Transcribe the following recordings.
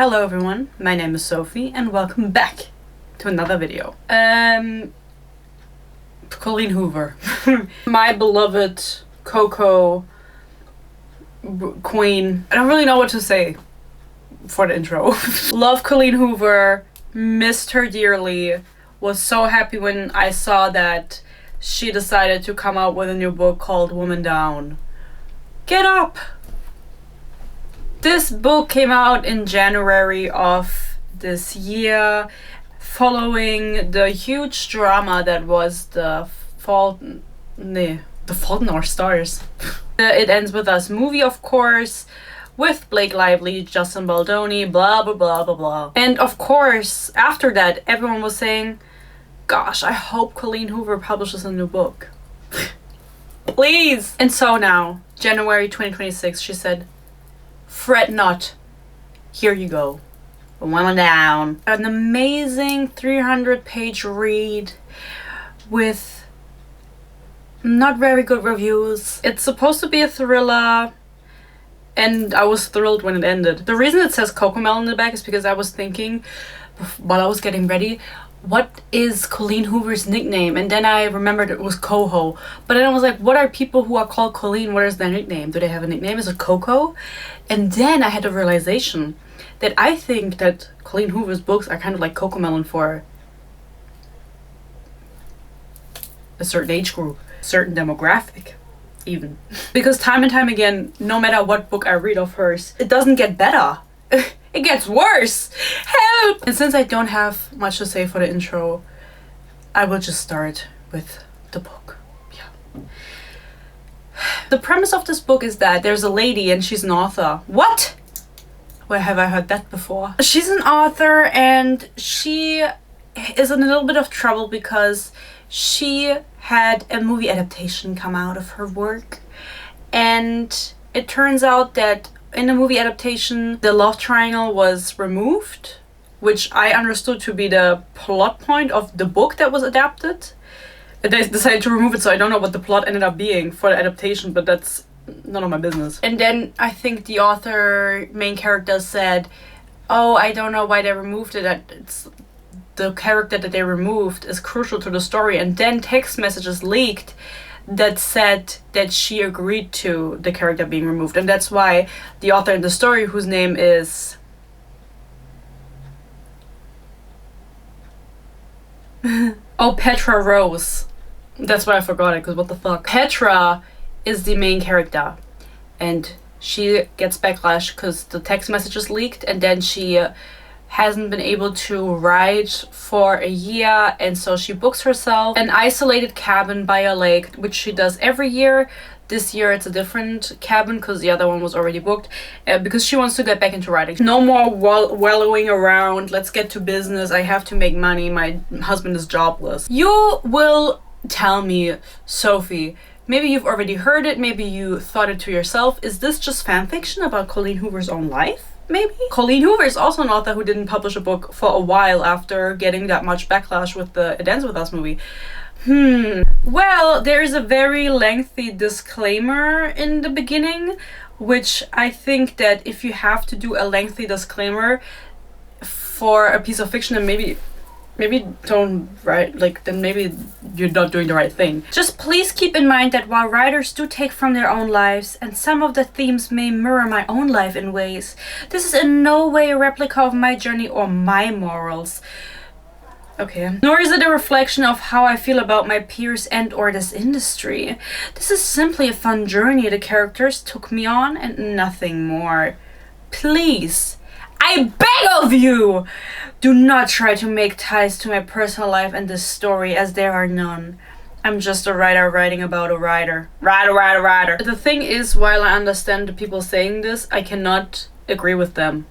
Hello everyone, my name is Sophie and welcome back to another video. Colleen Hoover. My beloved Coco queen. I don't really know what to say for the intro. Love Colleen Hoover, missed her dearly, was so happy when I saw that she decided to come out with a new book called Woman Down. Get up! This book came out in January of this year, following the huge drama that was The Fault in Our Stars. It Ends With Us movie, of course, with Blake Lively, Justin Baldoni, blah blah blah blah blah. And of course, after that, everyone was saying, gosh, I hope Colleen Hoover publishes a new book. Please! And so now, January 2026, she said, fret not, here you go. Woman Down. An amazing 300-page read with not very good reviews. It's supposed to be a thriller, and I was thrilled when it ended. The reason it says Cocomel in the back is because I was thinking, while I was getting ready, what is Colleen Hoover's nickname? And then I remembered it was Coho. But then I was like, what are people who are called Colleen? What is their nickname? Do they have a nickname? Is it Coco? And then I had a realization that I think that Colleen Hoover's books are kind of like Cocomelon for a certain age group, certain demographic even. Because time and time again, no matter what book I read of hers, it doesn't get better. It gets worse! Help! And since I don't have much to say for the intro, I will just start with the book. Yeah. The premise of this book is that there's a lady and she's an author. What? Where have I heard that before? She's an author and she is in a little bit of trouble because she had a movie adaptation come out of her work. And it turns out that in the movie adaptation, the love triangle was removed, which I understood to be the plot point of the book that was adapted. They decided to remove it, so I don't know what the plot ended up being for the adaptation, but that's none of my business. And then I think the author, main character, said, oh, I don't know why they removed it. It's the character that they removed is crucial to the story. And then text messages leaked that said that she agreed to the character being removed, and that's why the author in the story, whose name is oh, Petra Rose, that's why I forgot it, because what the fuck. Petra is the main character, and she gets backlash because the text messages leaked, and then she hasn't been able to write for a year, and so she books herself an isolated cabin by a lake, which she does every year. This year it's a different cabin because the other one was already booked, because she wants to get back into writing. No more wallowing around, let's get to business, I have to make money, my husband is jobless. You will tell me, Sophie, maybe you've already heard it, maybe you thought it to yourself, is this just fanfiction about Colleen Hoover's own life? Maybe? Colleen Hoover is also an author who didn't publish a book for a while after getting that much backlash with the It Ends With Us movie. Well, there is a very lengthy disclaimer in the beginning, which I think that if you have to do a lengthy disclaimer for a piece of fiction, then maybe don't write, then maybe you're not doing the right thing. Just please keep in mind that while writers do take from their own lives, and some of the themes may mirror my own life in ways, this is in no way a replica of my journey or my morals. Okay. Nor is it a reflection of how I feel about my peers and or this industry. This is simply a fun journey the characters took me on and nothing more. Please, I beg of you, do not try to make ties to my personal life and this story, as there are none. I'm just a writer writing about a writer. Writer. The thing is, while I understand the people saying this, I cannot agree with them.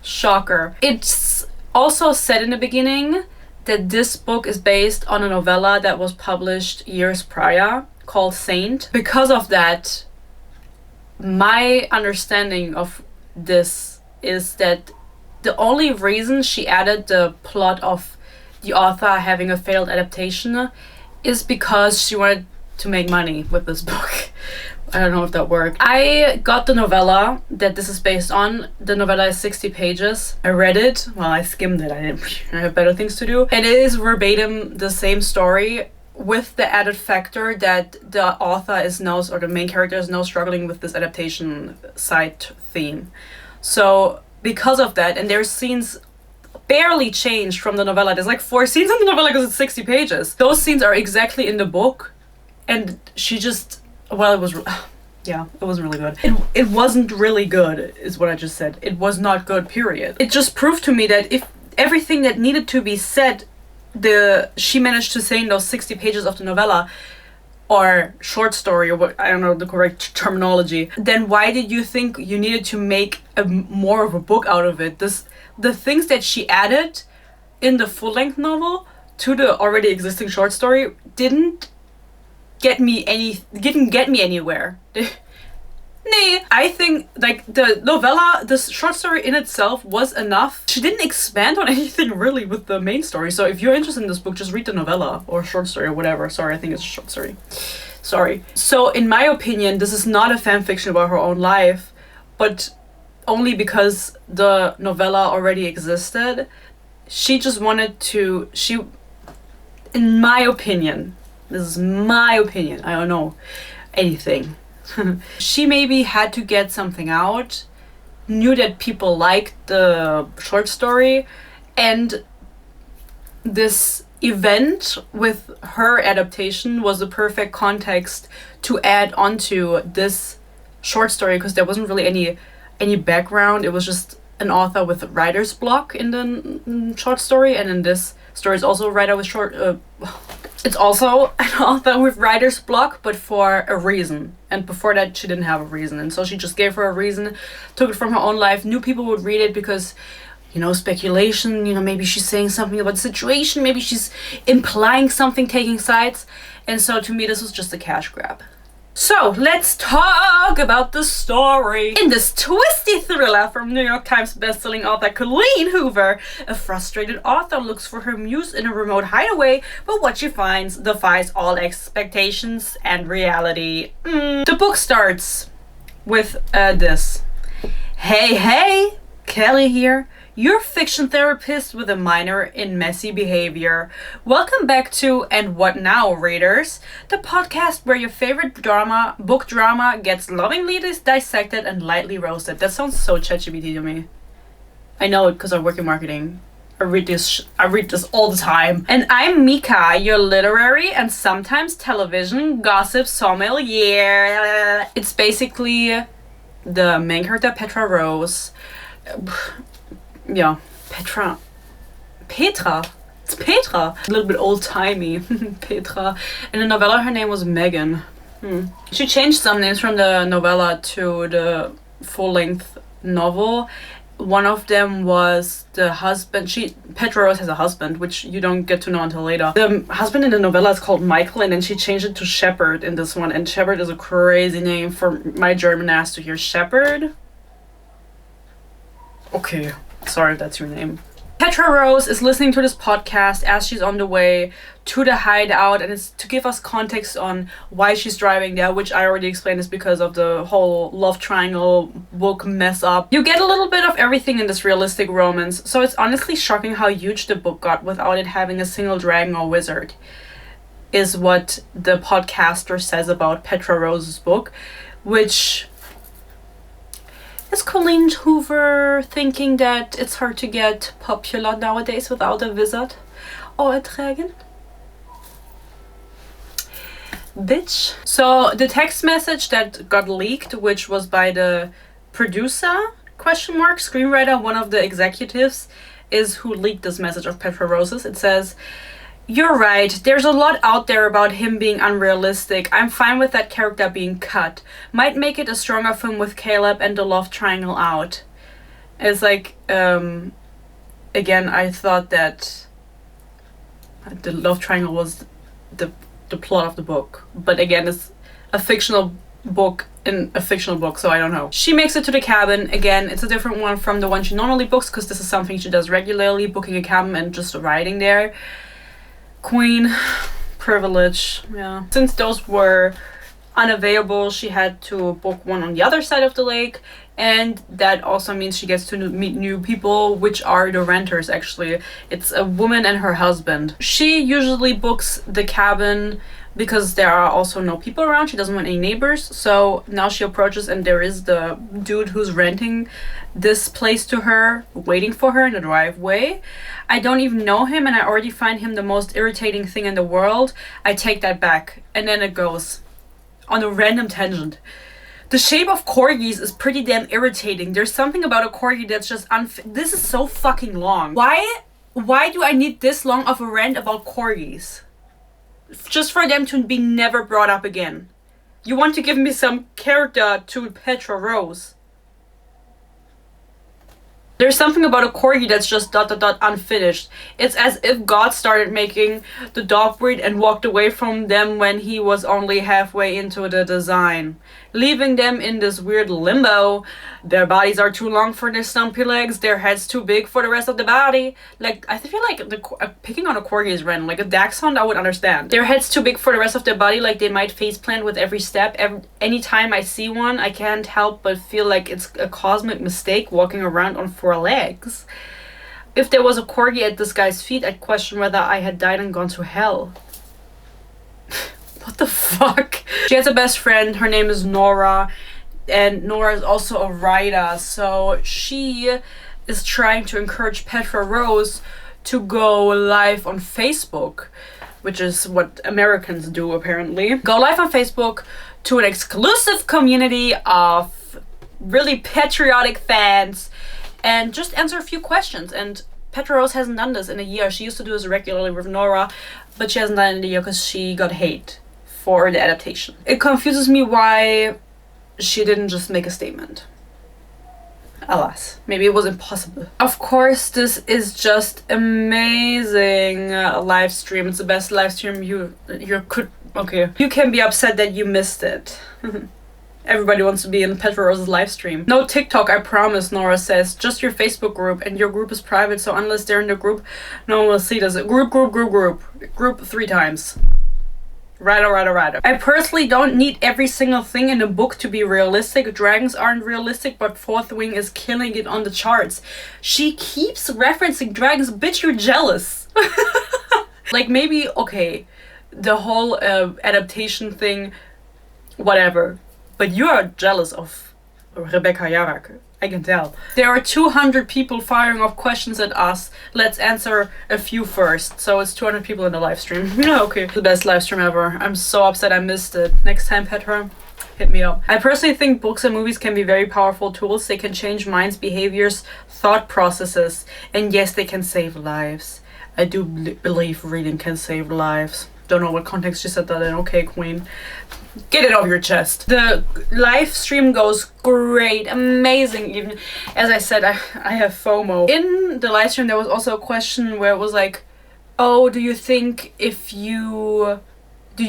Shocker. It's also said in the beginning that this book is based on a novella that was published years prior called Saint. Because of that, my understanding of this is that the only reason she added the plot of the author having a failed adaptation is because she wanted to make money with this book, I don't know if that worked. I got the novella that this is based on. The novella is 60 pages. I read it. Well, I skimmed it. I have better things to do. And it is verbatim the same story, with the added factor that the author is now, or the main character is now struggling with this adaptation side theme. So because of that, and there's scenes barely changed from the novella. There's like 4 scenes in the novella because it's 60 pages. Those scenes are exactly in the book, and she just, well, it was, yeah, it wasn't really good. It wasn't really good, is what I just said. It was not good, period. It just proved to me that if everything that needed to be said, she managed to say in those 60 pages of the novella, or short story, or what, I don't know the correct terminology, then why did you think you needed to make more of a book out of it? The things that she added in the full-length novel to the already existing short story didn't get me anywhere. Nee, I think like the novella, the short story in itself was enough. She didn't expand on anything really with the main story. So if you're interested in this book, just read the novella or short story or whatever. Sorry, I think it's a short story. Sorry. So in my opinion, this is not a fan fiction about her own life, but only because the novella already existed. She just wanted to, in my opinion, this is my opinion, I don't know anything. She maybe had to get something out, knew that people liked the short story, and this event with her adaptation was the perfect context to add onto this short story, because there wasn't really any background. It was just an author with writer's block in the short story, and in this story is also a writer with it's also an author with writer's block, but for a reason. And before that, she didn't have a reason. And so she just gave her a reason, took it from her own life, knew people would read it because, speculation, maybe she's saying something about the situation, maybe she's implying something, taking sides. And so to me, this was just a cash grab. So let's talk about the story. In this twisty thriller from New York Times bestselling author Colleen Hoover, a frustrated author looks for her muse in a remote hideaway, but what she finds defies all expectations and reality. The book starts with this. Hey, Kelly here. Your fiction therapist with a minor in messy behavior. Welcome back to And What Now, readers? The podcast where your favorite book drama, gets lovingly dissected and lightly roasted. That sounds so ChatGPT to me. I know it because I work in marketing. I read this all the time. And I'm Mika, your literary and sometimes television gossip sommelier. It's basically the main character, Petra Rose. Yeah, Petra. It's Petra. A little bit old-timey. Petra. In the novella, her name was Megan. She changed some names from the novella to the full-length novel. One of them was the husband. Petra Rose has a husband, which you don't get to know until later. The husband in the novella is called Michael, and then she changed it to Shepherd in this one. And Shepherd is a crazy name for my German ass to hear. Shepherd? Okay. Sorry if that's your name. Petra Rose is listening to this podcast as she's on the way to the hideout, and it's to give us context on why she's driving there, which I already explained is because of the whole love triangle book mess up. You get a little bit of everything in this realistic romance, so it's honestly shocking how huge the book got without it having a single dragon or wizard, is what the podcaster says about Petra Rose's book, which... Is Colleen Hoover thinking that it's hard to get popular nowadays without a wizard or a dragon? Bitch. So the text message that got leaked, which was by the producer, screenwriter, one of the executives, is who leaked this message of Petra Rose's. It says, "You're right, there's a lot out there about him being unrealistic. I'm fine with that character being cut. Might make it a stronger film with Caleb and the love triangle out." It's like, again, I thought that the love triangle was the plot of the book. But again, it's a fictional book in a fictional book, so I don't know. She makes it to the cabin. Again, it's a different one from the one she normally books, because this is something she does regularly, booking a cabin and just riding there. Queen, privilege, yeah. Since those were unavailable, she had to book one on the other side of the lake, and that also means she gets to meet new people, which are the renters actually. It's a woman and her husband. She usually books the cabin because there are also no people around. She doesn't want any neighbors. So now she approaches and there is the dude who's renting this place to her, waiting for her in the driveway. I don't even know him and I already find him the most irritating thing in the world. I take that back. And then it goes on a random tangent. The shape of corgis is pretty damn irritating. There's something about a corgi that's just this is so fucking long. Why do I need this long of a rant about corgis? Just for them to be never brought up again. You want to give me some character to Petra Rose. There's something about a corgi that's just ... unfinished. It's as if God started making the dog breed and walked away from them when he was only halfway into the design, leaving them in this weird limbo. Their bodies are too long for their stumpy legs, their heads too big for the rest of the body. Like, I feel like picking on a corgi is random. Like a dachshund, I would understand. Their heads too big for the rest of their body, like they might faceplant with every step. Anytime I see one, I can't help but feel like it's a cosmic mistake walking around on 4 legs. If there was a corgi at this guy's feet, I'd question whether I had died and gone to hell. What the fuck? She has a best friend, her name is Nora, and Nora is also a writer, so she is trying to encourage Petra Rose to go live on Facebook, which is what Americans do apparently. Go live on Facebook to an exclusive community of really patriotic fans and just answer a few questions. And Petra Rose hasn't done this in a year. She used to do this regularly with Nora, but she hasn't done it in a year because she got hate for the adaptation. It confuses me why she didn't just make a statement. Alas, maybe it was impossible. Of course, this is just amazing live stream. It's the best live stream you could. Okay, you can be upset that you missed it. Everybody wants to be in Petra Rose's live stream. No TikTok, I promise, Nora says. Just your Facebook group, and your group is private, so unless they're in the group, no one will see this. Group. Group 3 times. Right. I personally don't need every single thing in a book to be realistic. Dragons aren't realistic, but Fourth Wing is killing it on the charts. She keeps referencing dragons. Bitch, you're jealous. Like, maybe, okay, the whole adaptation thing, whatever. But you are jealous of Rebecca Yarak. I can tell. There are 200 people firing off questions at us. Let's answer a few first. So it's 200 people in the live stream. Yeah, okay. The best live stream ever. I'm so upset I missed it. Next time, Petra, hit me up. I personally think books and movies can be very powerful tools. They can change minds, behaviors, thought processes. And yes, they can save lives. I do believe reading can save lives. Don't know what context she said that in. Okay, queen. Get it off your chest. The live stream goes great, amazing even. As I said, I have FOMO. In the live stream there was also a question where it was like, oh, do you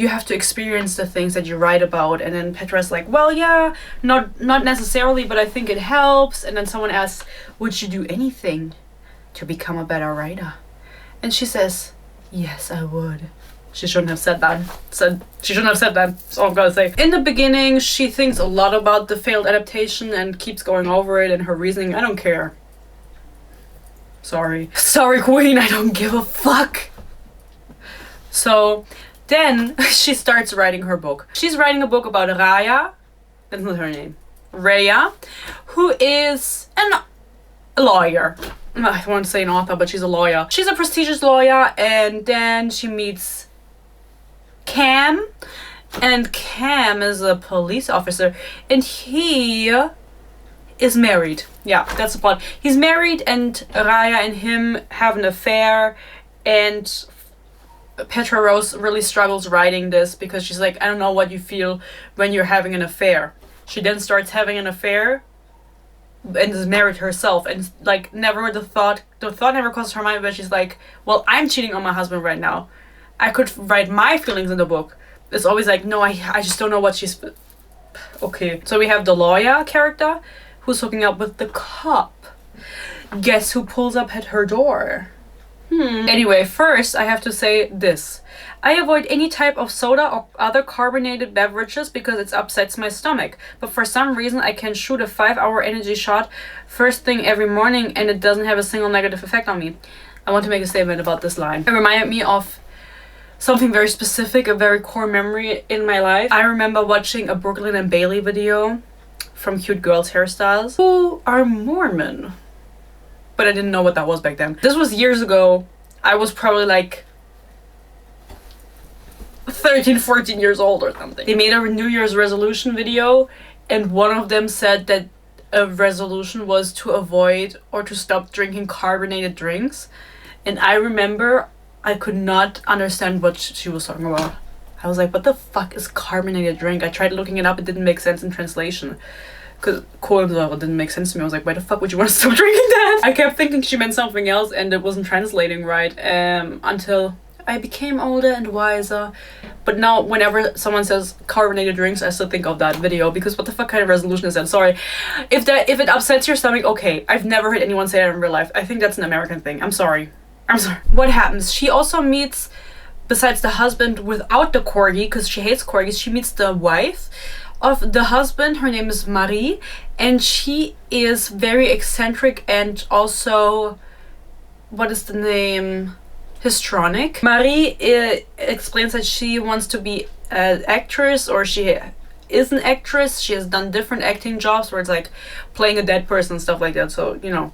have to experience the things that you write about? And then Petra's like, well, yeah, not necessarily, but I think it helps. And then someone asks, would you do anything to become a better writer? And she says, yes, I would. She shouldn't have said that. She shouldn't have said that. That's all I'm gonna say. In the beginning, she thinks a lot about the failed adaptation and keeps going over it and her reasoning. I don't care. Sorry, queen, I don't give a fuck. So then she starts writing her book. She's writing a book about Raya. That's not her name. Raya, who is a lawyer. I want to say an author, but she's a lawyer. She's a prestigious lawyer, and then she meets Cam, and Cam is a police officer, and he is married. Yeah, that's the plot. He's married, and Raya and him have an affair, and Petra Rose really struggles writing this because she's like, I don't know what you feel when you're having an affair. She then starts having an affair and is married herself, and like the thought never crosses her mind, but she's like, well, I'm cheating on my husband right now. I could write my feelings in the book. It's always like, no, I just don't know what she's... Okay, so we have the lawyer character who's hooking up with the cop. Guess who pulls up at her door? Anyway, first I have to say this. I avoid any type of soda or other carbonated beverages because it upsets my stomach. But for some reason I can shoot a 5-hour energy shot first thing every morning and it doesn't have a single negative effect on me. I want to make a statement about this line. It reminded me of something very specific, a very core memory in my life. I remember watching a Brooklyn and Bailey video from Cute Girls Hairstyles who are Mormon. But I didn't know what that was back then. This was years ago. I was probably like 13, 14 years old or something. They made a New Year's resolution video and one of them said that a resolution was to avoid or to stop drinking carbonated drinks. And I remember I could not understand what she was talking about. I was like, what the fuck is carbonated drink? I tried looking it up, it didn't make sense in translation. Because kohlensäure didn't make sense to me. I was like, why the fuck would you want to stop drinking that? I kept thinking she meant something else and it wasn't translating right until I became older and wiser. But now whenever someone says carbonated drinks, I still think of that video because what the fuck kind of resolution is that? Sorry. If it upsets your stomach, okay. I've never heard anyone say that in real life. I think that's an American thing. I'm sorry. What happens? She also meets, besides the husband without the corgi, because she hates corgis, she meets the wife of the husband. Her name is Marie and she is very eccentric and also, what is the name, histrionic. Marie explains that she wants to be an actress, or she is an actress. She has done different acting jobs where it's like playing a dead person and stuff like that, so you know.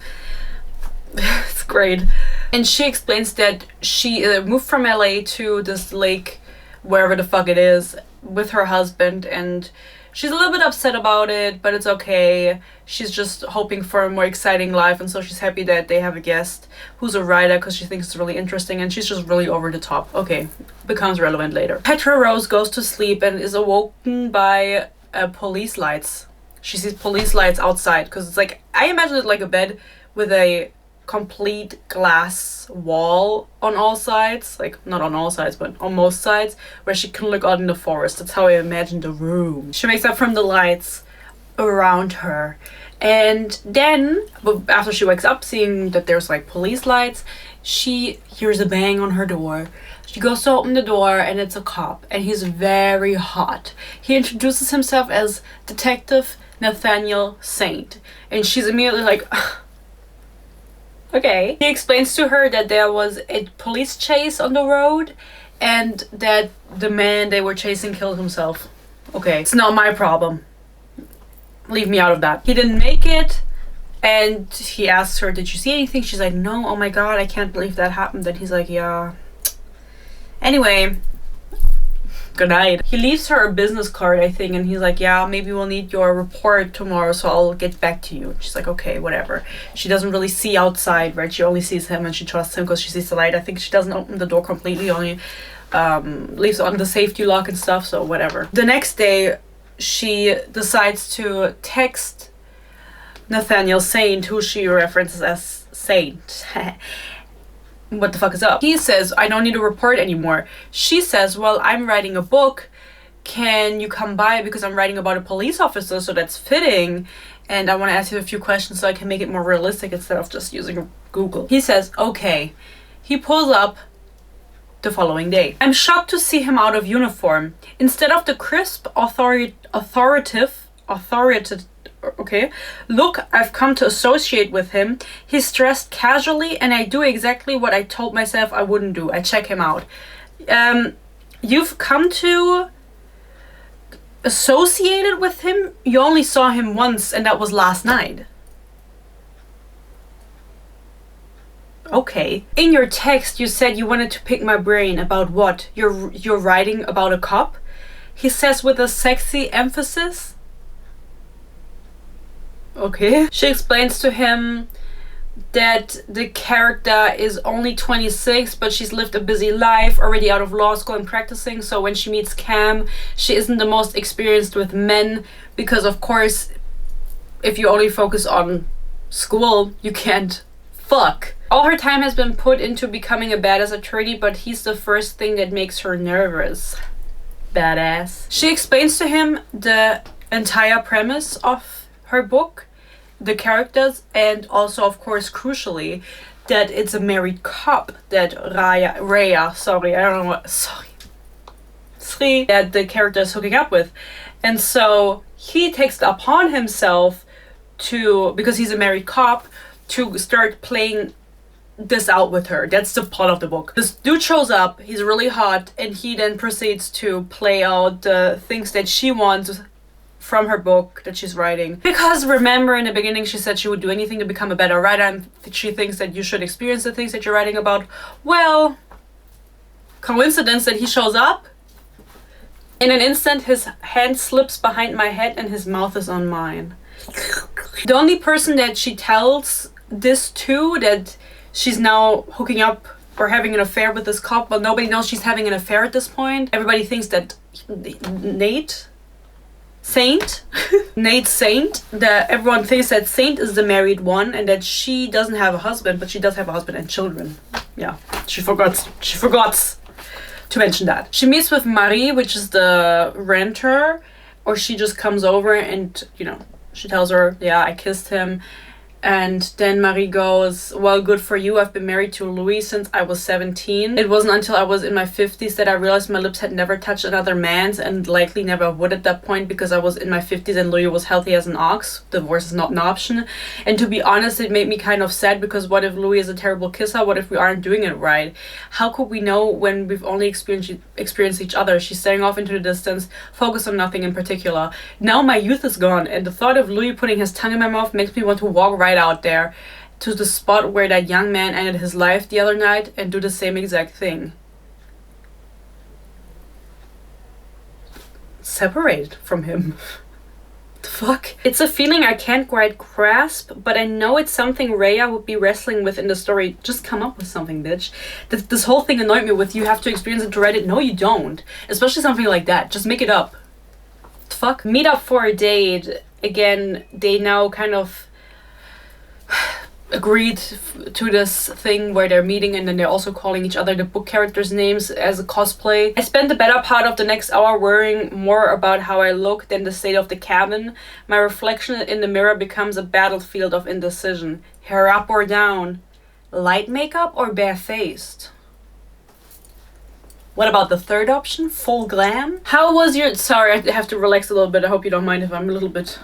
It's great. And she explains that she moved from LA to this lake, wherever the fuck it is, with her husband, and she's a little bit upset about it, but it's okay. She's just hoping for a more exciting life, and so she's happy that they have a guest who's a writer because she thinks it's really interesting, and she's just really over the top. Okay, becomes relevant later. Petra Rose goes to sleep and is awoken by police lights. She sees police lights outside because it's like, I imagine it like a bed with a complete glass wall on all sides, like not on all sides but on most sides, where she can look out in the forest. That's how I imagine the room. She wakes up from the lights around her, and then after she wakes up seeing that there's like police lights, she hears a bang on her door. She goes to open the door and it's a cop, and he's very hot. He introduces himself as Detective Nathaniel Saint, and she's immediately like, okay. He explains to her that there was a police chase on the road and that the man they were chasing killed himself. Okay, it's not my problem. Leave me out of that. He didn't make it and he asks her, did you see anything? She's like, no, oh my god, I can't believe that happened. Then he's like, yeah. Anyway, good night. He leaves her a business card, I think, and he's like, yeah, maybe we'll need your report tomorrow, so I'll get back to you. She's like, okay, whatever. She doesn't really see outside, right? She only sees him and she trusts him because she sees the light. I think she doesn't open the door completely, only leaves on the safety lock and stuff, so whatever. The next day, she decides to text Nathaniel Saint, who she references as Saint. What the fuck is up? He says, I don't need a report anymore. She says, well, I'm writing a book. Can you come by because I'm writing about a police officer, so that's fitting. And I want to ask you a few questions so I can make it more realistic instead of just using Google. He says, okay. He pulls up the following day. I'm shocked to see him out of uniform. Instead of the crisp, authoritative, okay, look I've come to associate with him, he's dressed casually and I do exactly what I told myself I wouldn't do. I check him out. You've come to associate it with him? You only saw him once and that was last night. Okay. In your text you said you wanted to pick my brain about what? You're writing about a cop? He says with a sexy emphasis. Okay. She explains to him that the character is only 26, but she's lived a busy life, already out of law school and practicing, so when she meets Cam, she isn't the most experienced with men, because of course, if you only focus on school, you can't fuck. All her time has been put into becoming a badass attorney, but he's the first thing that makes her nervous. Badass. She explains to him the entire premise of her book, the characters, and also of course crucially that it's a married cop that Sri, that the character is hooking up with. And so he takes it upon himself to, because he's a married cop, to start playing this out with her. That's the plot of the book. This dude shows up, he's really hot, and he then proceeds to play out the things that she wants from her book that she's writing. Because remember, in the beginning she said she would do anything to become a better writer, and she thinks that you should experience the things that you're writing about. Well, coincidence that he shows up. In an instant, his hand slips behind my head and his mouth is on mine. The only person that she tells this to, that she's now hooking up or having an affair with this cop, but nobody knows she's having an affair at this point. Everybody thinks that Nate Saint, that everyone thinks that Saint is the married one and that she doesn't have a husband, but she does have a husband and children. Yeah, she forgot to mention that. She meets with Marie, which is the renter, or she just comes over and, you know, she tells her, yeah, I kissed him. And then Marie goes, well, good for you. I've been married to Louis since I was 17. It wasn't until I was in my 50s that I realized my lips had never touched another man's, and likely never would at that point, because I was in my 50s and Louis was healthy as an ox. Divorce is not an option. And to be honest, it made me kind of sad, because what if Louis is a terrible kisser? What if we aren't doing it right? How could we know when we've only experienced each other? She's staring off into the distance, focused on nothing in particular. Now my youth is gone, and the thought of Louis putting his tongue in my mouth makes me want to walk right out there to the spot where that young man ended his life the other night and do the same exact thing. Separated from him. The fuck? It's a feeling I can't quite grasp, but I know it's something Rhea would be wrestling with in the story. Just come up with something, bitch. This whole thing annoyed me with you have to experience it to write it. No, you don't. Especially something like that. Just make it up. The fuck? Meet up for a date. Again, they now kind of agreed to this thing where they're meeting, and then they're also calling each other the book characters' names as a cosplay. I spent the better part of the next hour worrying more about how I look than the state of the cabin. My reflection in the mirror becomes a battlefield of indecision. Hair up or down? Light makeup or barefaced? What about the third option? Full glam? How was your... Sorry, I have to relax a little bit. I hope you don't mind if I'm a little bit...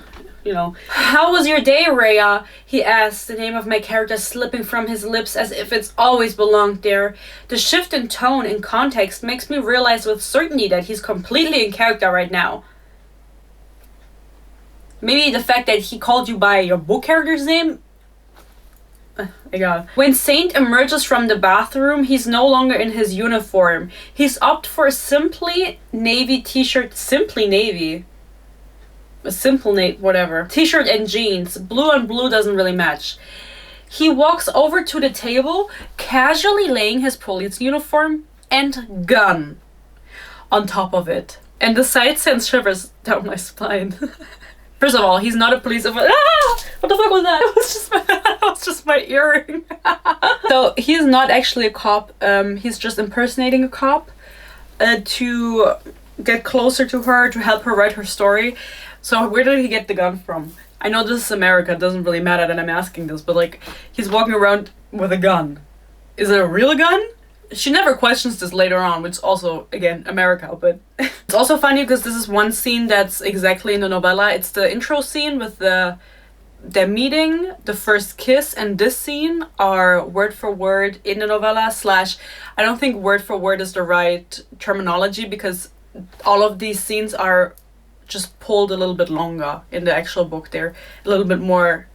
You know. How was your day, Rhea? He asked, the name of my character slipping from his lips as if it's always belonged there. The shift in tone and context makes me realize with certainty that he's completely in character right now. Maybe the fact that he called you by your book character's name? Egal. When Saint emerges from the bathroom, he's no longer in his uniform. He's opted for a simply navy t-shirt, simply navy. A simple whatever. T-shirt and jeans. Blue on blue doesn't really match. He walks over to the table, casually laying his police uniform and gun on top of it. And the sight sends shivers down my spine. First of all, he's not a police officer. Ah! What the fuck was that? It was just my earring. So he's not actually a cop. He's just impersonating a cop to get closer to her, to help her write her story. So where did he get the gun from? I know this is America, it doesn't really matter that I'm asking this, but like, he's walking around with a gun. Is it a real gun? She never questions this later on, which also, again, America, but... It's also funny because this is one scene that's exactly in the novella. It's the intro scene with their meeting, the first kiss, and this scene are word for word in the novella / I don't think word for word is the right terminology, because all of these scenes are just pulled a little bit longer in the actual book. They're a little bit more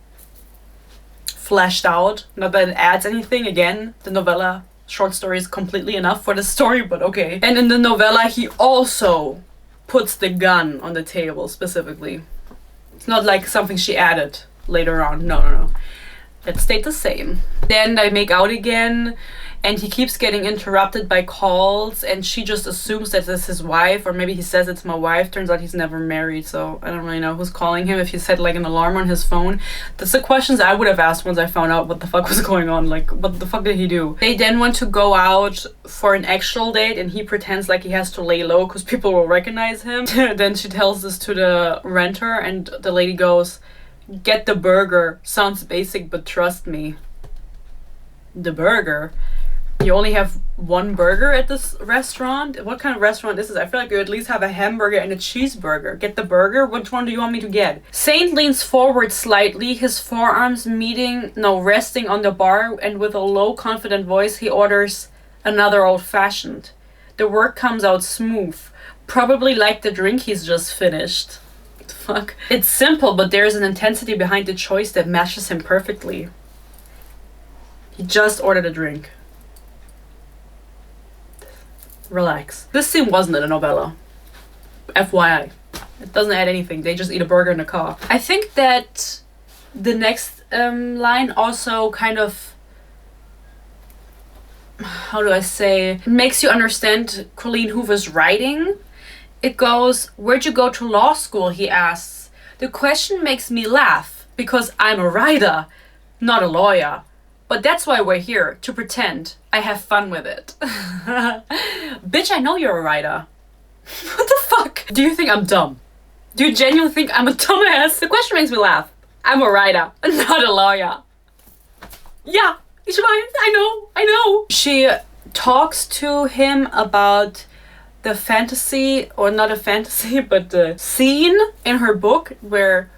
fleshed out. Not that it adds anything. Again, the novella short story is completely enough for the story, but okay. And in the novella, he also puts the gun on the table specifically. It's not like something she added later on. No. It stayed the same. Then they make out again, and he keeps getting interrupted by calls, and she just assumes that it's his wife, or maybe he says it's my wife. Turns out he's never married, so I don't really know who's calling him. If he set like an alarm on his phone, that's the questions I would have asked once I found out what the fuck was going on. Like, what the fuck did he do? They then want to go out for an actual date, and he pretends like he has to lay low because people will recognize him. Then she tells this to the renter, and the lady goes, "Get the burger. Sounds basic, but trust me." the burger. You only have one burger at this restaurant? What kind of restaurant is this? I feel like you at least have a hamburger and a cheeseburger. Get the burger? Which one do you want me to get? Saint leans forward slightly, his forearms resting on the bar, and with a low, confident voice, he orders another old-fashioned. The word comes out smooth, probably like the drink he's just finished. What the fuck? It's simple, but there's an intensity behind the choice that matches him perfectly. He just ordered a drink. Relax. This scene wasn't in a novella. FYI. It doesn't add anything. They just eat a burger in a car. I think that the next line also kind of, how do I say, makes you understand Colleen Hoover's writing. It goes, "Where'd you go to law school?" he asks. "The question makes me laugh because I'm a writer, not a lawyer. But that's why we're here, to pretend. I have fun with it." Bitch, I know you're a writer. What the fuck? Do you think I'm dumb? Do you genuinely think I'm a dumbass? The question makes me laugh. I'm a writer, not a lawyer. Yeah, I know. She talks to him about the fantasy, or not a fantasy, but the scene in her book where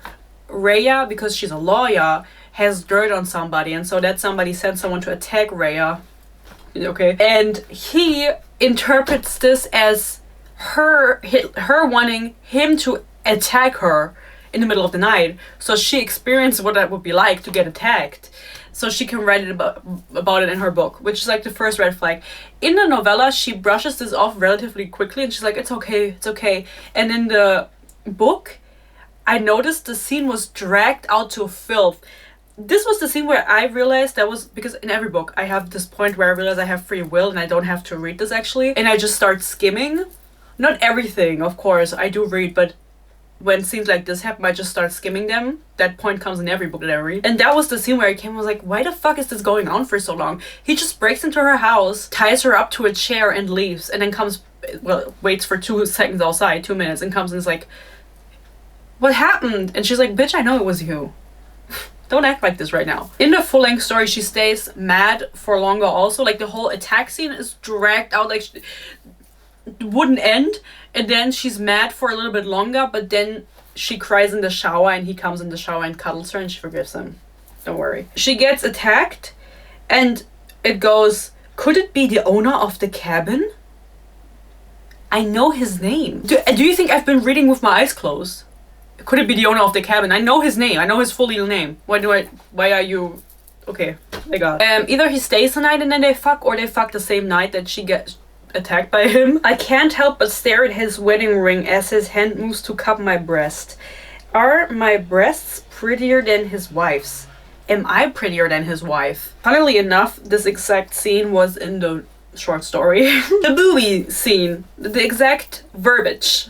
Rhea, because she's a lawyer, has dirt on somebody, and so that somebody sent someone to attack Rhea. Okay. And he interprets this as her wanting him to attack her in the middle of the night, so she experienced what that would be like to get attacked, so she can write it about it in her book, which is like the first red flag. In the novella, she brushes this off relatively quickly, and she's like, it's okay. And in the book, I noticed the scene was dragged out to filth. This was the scene where I realized that was, because in every book I have this point where I realize I have free will and I don't have to read this actually, and I just start skimming. Not everything, of course, I do read, but when scenes like this happen, I just start skimming them. That point comes in every book that I read. And that was the scene where I came and was like, why the fuck is this going on for so long? He just breaks into her house, ties her up to a chair and leaves, and then comes, well, waits for 2 seconds outside, 2 minutes, and comes and is like, what happened? And she's like, bitch, I know it was you. Don't act like this right now. In the full-length story, she stays mad for longer also. Like, the whole attack scene is dragged out, like, wouldn't end. And then she's mad for a little bit longer, but then she cries in the shower, and he comes in the shower and cuddles her, and she forgives him. Don't worry. She gets attacked, and it goes, could it be the owner of the cabin? I know his name. Do you think I've been reading with my eyes closed? Could it be the owner of the cabin? I know his name. I know his full legal name. Why are you... Okay, I got it. Either he stays the night and then they fuck, or they fuck the same night that she gets attacked by him. I can't help but stare at his wedding ring as his hand moves to cup my breast. Are my breasts prettier than his wife's? Am I prettier than his wife? Funnily enough, this exact scene was in the short story. The boobie scene. The exact verbiage.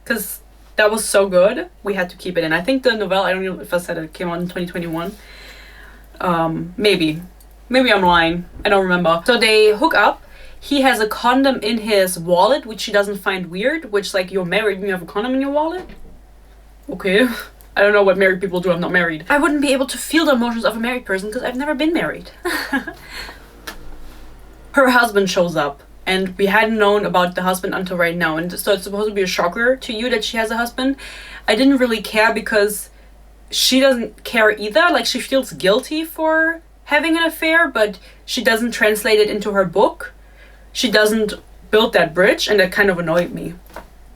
Because that was so good, we had to keep it in. I think the novella, I don't know if I said it came out in 2021. Maybe I'm lying. I don't remember. So they hook up. He has a condom in his wallet, which she doesn't find weird. Which, like, you're married and you have a condom in your wallet? Okay. I don't know what married people do. I'm not married. I wouldn't be able to feel the emotions of a married person because I've never been married. Her husband shows up. And we hadn't known about the husband until right now. And so it's supposed to be a shocker to you that she has a husband. I didn't really care because she doesn't care either. Like, she feels guilty for having an affair, but she doesn't translate it into her book. She doesn't build that bridge, and that kind of annoyed me.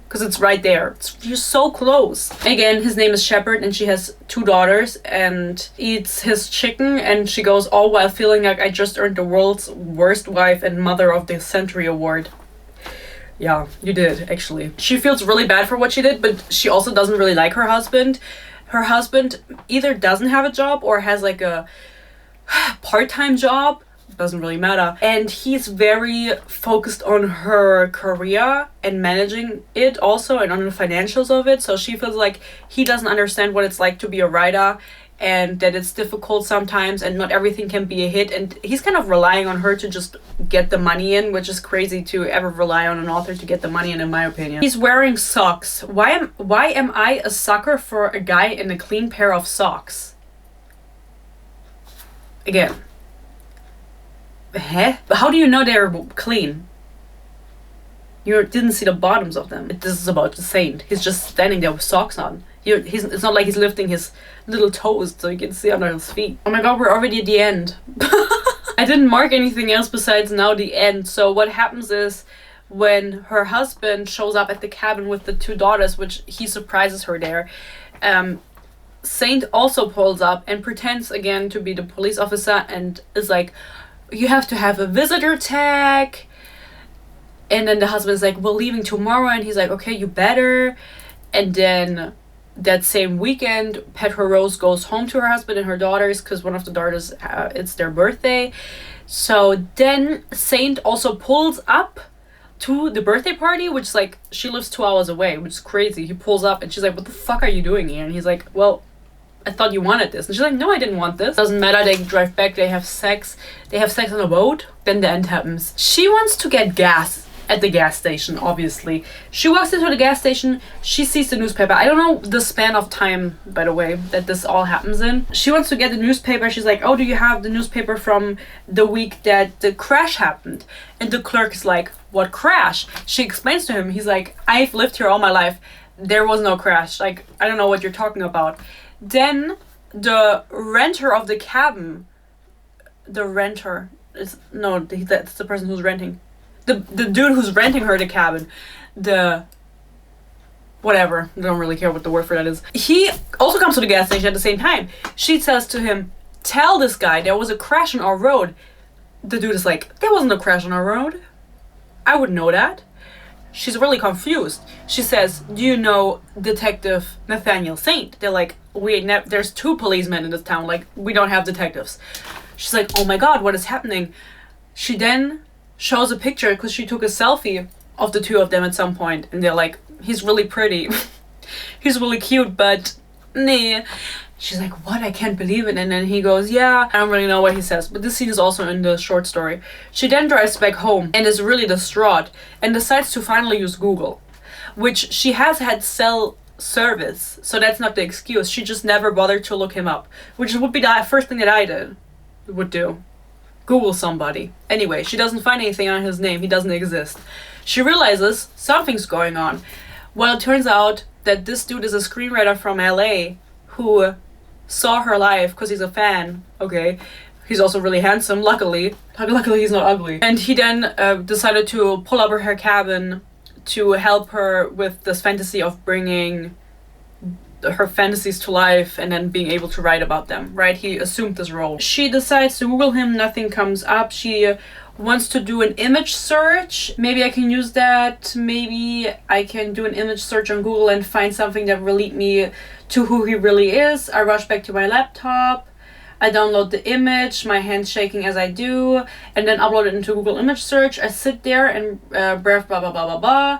Because it's right there. You're so close. Again, his name is Shepard, and she has 2 daughters, and eats his chicken, and she goes all while feeling like I just earned the world's worst wife and mother of the century award. Yeah, you did, actually. She feels really bad for what she did, but she also doesn't really like her husband. Her husband either doesn't have a job or has like a part-time job. Doesn't really matter, and he's very focused on her career and managing it also, and on the financials of it. So she feels like he doesn't understand what it's like to be a writer, and that it's difficult sometimes and not everything can be a hit, and he's kind of relying on her to just get the money in, which is crazy to ever rely on an author to get the money in my opinion. He's wearing socks. Why am I a sucker for a guy in a clean pair of socks? Again, Huh? How do you know they're clean? You didn't see the bottoms of them. This is about the saint. He's just standing there with socks on. It's not like he's lifting his little toes so you can see under his feet. Oh my god, we're already at the end. I didn't mark anything else besides now the end. So what happens is when her husband shows up at the cabin with the 2 daughters, which he surprises her there, Saint also pulls up and pretends again to be the police officer and is like, you have to have a visitor tag. And then the husband's like, we're leaving tomorrow. And he's like, okay, you better. And then that same weekend, Petra Rose goes home to her husband and her daughters because one of the daughters, it's their birthday. So then Saint also pulls up to the birthday party, which is like, she lives 2 hours away, which is crazy. He pulls up and she's like, what the fuck are you doing here? And he's like, well, I thought you wanted this. And she's like, no, I didn't want this. Doesn't matter, they drive back, they have sex. They have sex on a boat. Then the end happens. She wants to get gas at the gas station, obviously. She walks into the gas station, she sees the newspaper. I don't know the span of time, by the way, that this all happens in. She wants to get the newspaper. She's like, oh, do you have the newspaper from the week that the crash happened? And the clerk is like, what crash? She explains to him. He's like, I've lived here all my life. There was no crash. Like, I don't know what you're talking about. Then the renter of the cabin, that's the person who's renting. The dude who's renting her the cabin, whatever, I don't really care what the word for that is. He also comes to the gas station at the same time. She says to him, tell this guy there was a crash on our road. The dude is like, there wasn't a crash on our road. I would know that. She's really confused. She says, do you know Detective Nathaniel Saint? They're like, there's 2 policemen in this town, like, we don't have detectives. She's like, oh my god, what is happening? She then shows a picture because she took a selfie of the 2 of them at some point, and they're like, he's really pretty. He's really cute, but nah. She's like, what? I can't believe it. And then he goes, yeah. I don't really know what he says, but this scene is also in the short story. She then drives back home and is really distraught and decides to finally use Google, which she has had cell service, so that's not the excuse. She just never bothered to look him up, which would be the first thing that I would do. Google somebody. Anyway, she doesn't find anything on his name. He doesn't exist. She realizes something's going on. Well, it turns out that this dude is a screenwriter from LA who saw her live because he's a fan. Okay. He's also really handsome, luckily. Luckily he's not ugly. And he then decided to pull up her cabin to help her with this fantasy of bringing her fantasies to life and then being able to write about them, right? He assumed this role. She decides to Google him, nothing comes up. She wants to do an image search. Maybe I can use that. Maybe I can do an image search on Google and find something that will lead me to who he really is. I rush back to my laptop. I download the image, my hands shaking as I do, and then upload it into Google image search. I sit there and blah, blah, blah, blah, blah, blah.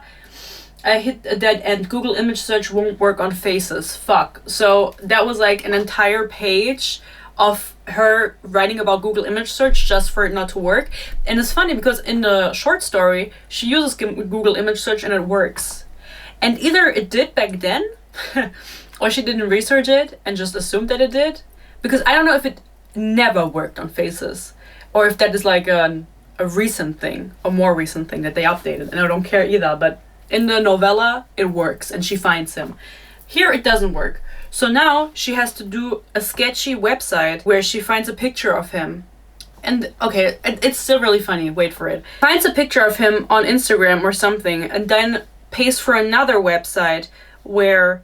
I hit a dead end. Google image search won't work on faces. Fuck. So that was like an entire page of her writing about Google image search just for it not to work. And it's funny because in the short story, she uses Google image search and it works. And either it did back then, or she didn't research it and just assumed that it did. Because I don't know if it never worked on faces, or if that is like a recent thing, a more recent thing that they updated. And I don't care either, but in the novella, it works and she finds him. Here, it doesn't work. So now she has to do a sketchy website where she finds a picture of him. And okay, it's still really funny. Wait for it. Finds a picture of him on Instagram or something and then pays for another website where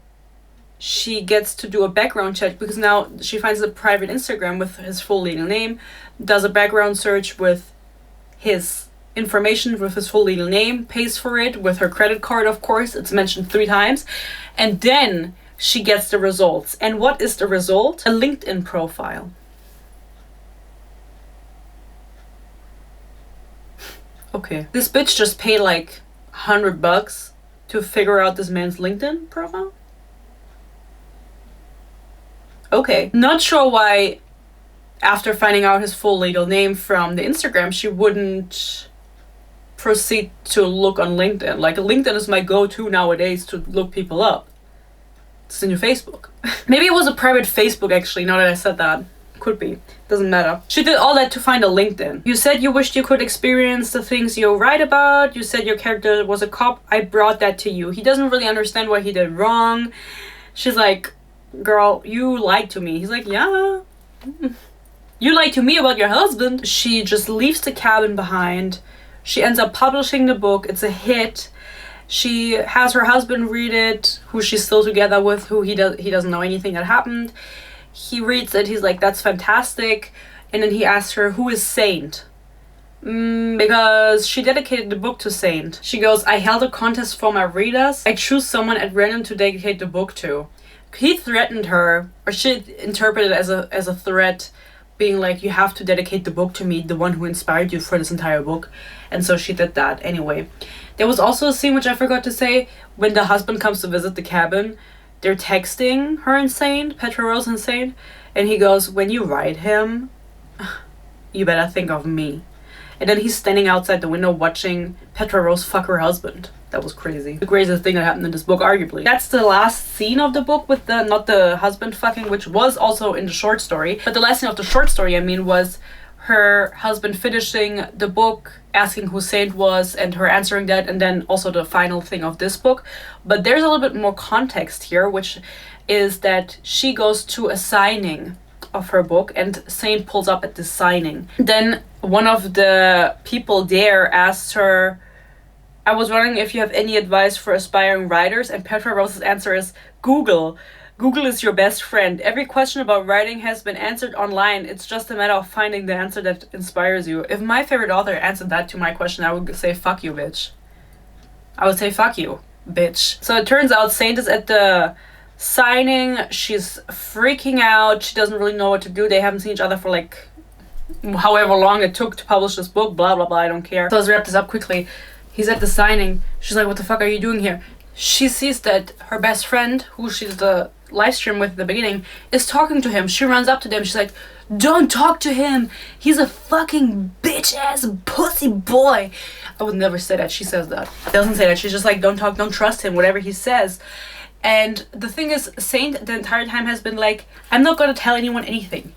she gets to do a background check because now she finds a private Instagram with his full legal name, does a background search with his information with his full legal name, pays for it with her credit card, of course. It's mentioned 3 times. And then she gets the results. And what is the result? A LinkedIn profile. Okay. This bitch just paid like $100 to figure out this man's LinkedIn profile? Okay. Not sure why after finding out his full legal name from the Instagram, she wouldn't proceed to look on LinkedIn. Like, LinkedIn is my go-to nowadays to look people up. It's the new Facebook. Maybe it was a private Facebook, actually, now that I said that. Could be. Doesn't matter. She did all that to find a LinkedIn. You said you wished you could experience the things you write about. You said your character was a cop. I brought that to you. He doesn't really understand what he did wrong. She's like, girl, you lied to me. He's like, yeah. You lied to me about your husband. She just leaves the cabin behind. She ends up publishing the book. It's a hit. She has her husband read it, who she's still together with, who he doesn't know anything that happened. He reads it, he's like, that's fantastic. And then he asks her, who is Saint? Because she dedicated the book to Saint. She goes, I held a contest for my readers. I choose someone at random to dedicate the book to. He threatened her, or she interpreted it as a threat, being like, you have to dedicate the book to me, the one who inspired you for this entire book. And so she did that anyway. There was also a scene, which I forgot to say, when the husband comes to visit the cabin. They're texting her and Saint, Petra Rose and Saint, and he goes, when you write him, you better think of me. And then he's standing outside the window watching Petra Rose fuck her husband. That was crazy. The craziest thing that happened in this book, arguably. That's the last scene of the book with the, not the husband fucking, which was also in the short story. But the last scene of the short story, I mean, was her husband finishing the book, asking who Saint was, and her answering that, and then also the final thing of this book. But there's a little bit more context here, which is that she goes to a signing of her book, and Saint pulls up at the signing. Then one of the people there asked her, I was wondering if you have any advice for aspiring writers, and Petra Rose's answer is, Google. Google is your best friend. Every question about writing has been answered online. It's just a matter of finding the answer that inspires you. If my favorite author answered that to my question, I would say, fuck you, bitch. I would say, fuck you, bitch. So it turns out Saint is at the signing. She's freaking out. She doesn't really know what to do. They haven't seen each other for like however long it took to publish this book. Blah, blah, blah. I don't care. So let's wrap this up quickly. He's at the signing. She's like, what the fuck are you doing here? She sees that her best friend, who she's the live stream with at the beginning, is talking to him. She runs up to them. She's like, don't talk to him. He's a fucking bitch ass pussy boy. I would never say that. She says that. Doesn't say that. She's just like, don't talk, don't trust him, whatever he says. And the thing is, Saint the entire time has been like, I'm not gonna tell anyone anything.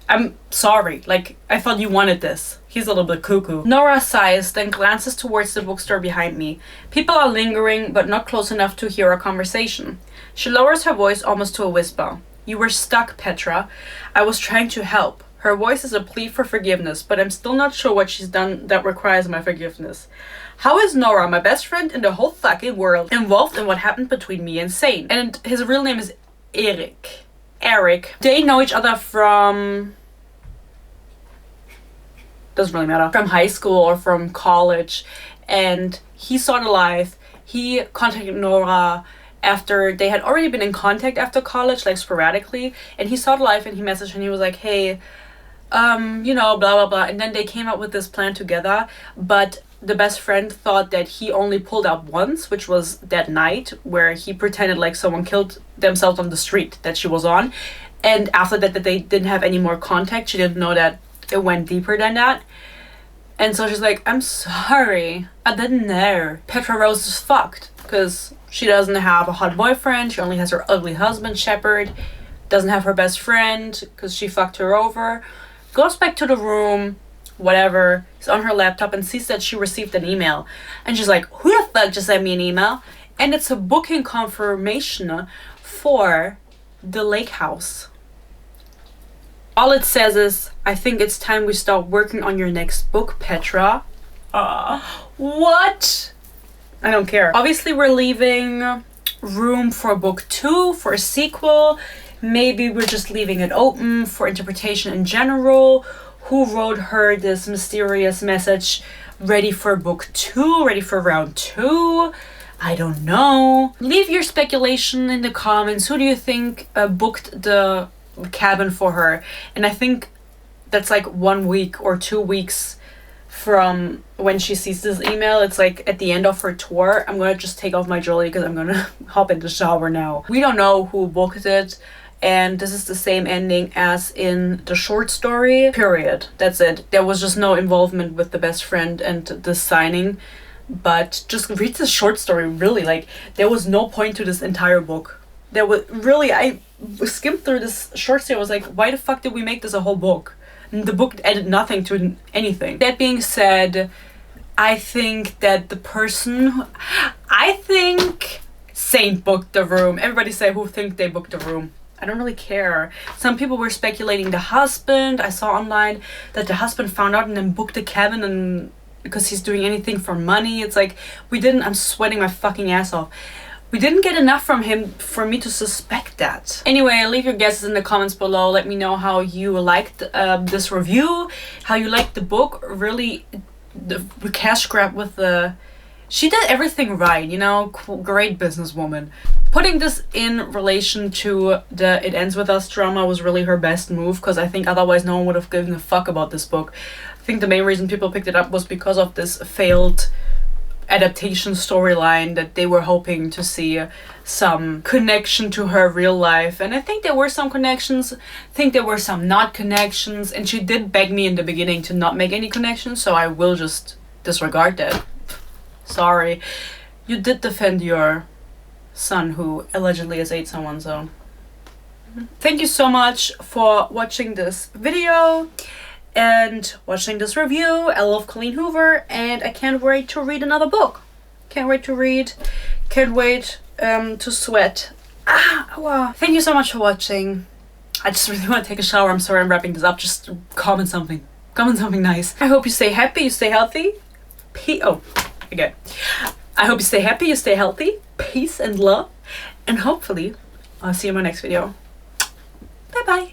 I'm sorry, like, I thought you wanted this. He's a little bit cuckoo. Nora sighs, then glances towards the bookstore behind me. People are lingering, but not close enough to hear our conversation. She lowers her voice almost to a whisper. You were stuck, Petra. I was trying to help. Her voice is a plea for forgiveness, but I'm still not sure what she's done that requires my forgiveness. How is Nora, my best friend in the whole fucking world, involved in what happened between me and Saint? And his real name is Eric. They know each other from... doesn't really matter. From high school or from college. And he saw the life. He contacted Nora after they had already been in contact after college, like sporadically. And he saw the life and he messaged and he was like, hey, you know, blah, blah, blah. And then they came up with this plan together. But the best friend thought that he only pulled up once, which was that night where he pretended like someone killed themselves on the street that she was on. And after that they didn't have any more contact. She didn't know that it went deeper than that. And so she's like, I'm sorry, I didn't know. Petra Rose is fucked because she doesn't have a hot boyfriend. She only has her ugly husband, Shepard. Doesn't have her best friend because she fucked her over. Goes back to the room, whatever. Is on her laptop and sees that she received an email. And she's like, who the fuck just sent me an email? And it's a booking confirmation for the lake house. All it says is, I think it's time we start working on your next book, Petra. What? I don't care. Obviously, we're leaving room for book 2, for a sequel. Maybe we're just leaving it open for interpretation in general. Who wrote her this mysterious message? Ready for book 2? Ready for round 2? I don't know. Leave your speculation in the comments. Who do you think booked the cabin for her? And I think that's like 1 week or 2 weeks from when she sees this email. It's like at the end of her tour. I'm gonna just take off my jewelry because I'm gonna hop in the shower now. We don't know who booked it, and this is the same ending as in the short story, period. That's it. There was just no involvement with the best friend and the signing. But just read the short story, really. Like, there was no point to this entire book. There was really, I skimmed through this short story. I was like, why the fuck did we make this a whole book? And the book added nothing to anything. That being said, I think that the person, I think Saint booked the room. Everybody say who think they booked the room. I don't really care. Some people were speculating the husband. I saw online that the husband found out and then booked the cabin, and because he's doing anything for money. It's like, we didn't, I'm sweating my fucking ass off. We didn't get enough from him for me to suspect that. Anyway, leave your guesses in the comments below. Let me know how you liked this review, how you liked the book. Really, the cash grab with the... She did everything right, you know, great businesswoman. Putting this in relation to the It Ends With Us drama was really her best move, because I think otherwise no one would have given a fuck about this book. I think the main reason people picked it up was because of this failed adaptation storyline, that they were hoping to see some connection to her real life. And I think there were some connections, I think there were some not connections, and she did beg me in the beginning to not make any connections, so I will just disregard that. Sorry. You did defend your son who allegedly has ate someone, so... Thank you so much for watching this video and watching this review. I love Colleen Hoover, and I can't wait to read another book. Can't wait to read. Can't wait to sweat. Wow. Thank you so much for watching. I just really want to take a shower. I'm sorry I'm wrapping this up. Just comment something. Comment something nice. I hope you stay happy, you stay healthy. Again. I hope you stay happy, you stay healthy. Peace and love. And hopefully, I'll see you in my next video. Bye bye.